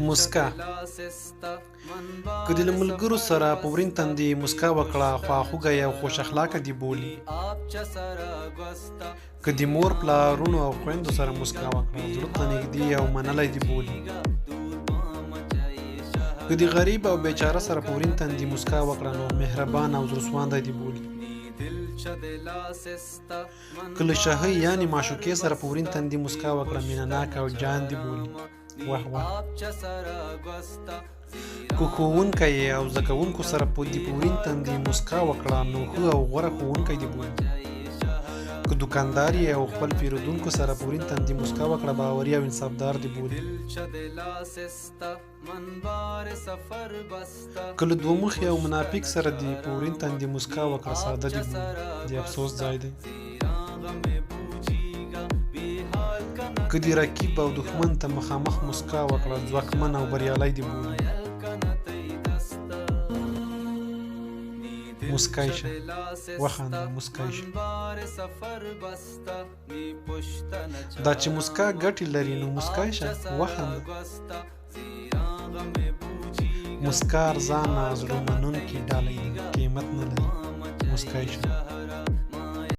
مسکا که د ملګرو سره په ورین تندي مسکا وکړه خواخوږه یا خوش اخلاقه دی بولي. که د مور پلارونو او خویندو سره مسکا وکړه زړه ته نږدې او منلی دی بولي. که د غریب او بیچاره سره په ورین تندي مسکا وکړه نو مهربان او زړهسوانده دی بولي. که له شاهي یعنې معشوقې سره په ورین تندي مسکا وکړه مینه ناک او جان دی بولي. واه واه. که ښوونکی او زده کوونکو سره په ورین تندي مسکا وکړه نو ښه او غوره ښوونکی دی بولي. که دوکاندار یې او خپل پیرودونکو سره په ورین تندي مسکا وکړه باوري او انصافدار دی بولي. که له دوه مخي او منافق سره دی په ورین تندي مسکا وکړه ساده دی بولي. د افسوس ځای دی. که د رقیب او دښمن ته مخامخ مسکا وکړه ځواکمن او بریالی دی بولي. مسکی شه وخانده مسکی شه. دا چې مسکا ګټې لري نو مسکی شه وخانده. مسکا ارزانه زړه منونکې ډالۍ ده قیمت نه لري. مسکی شه.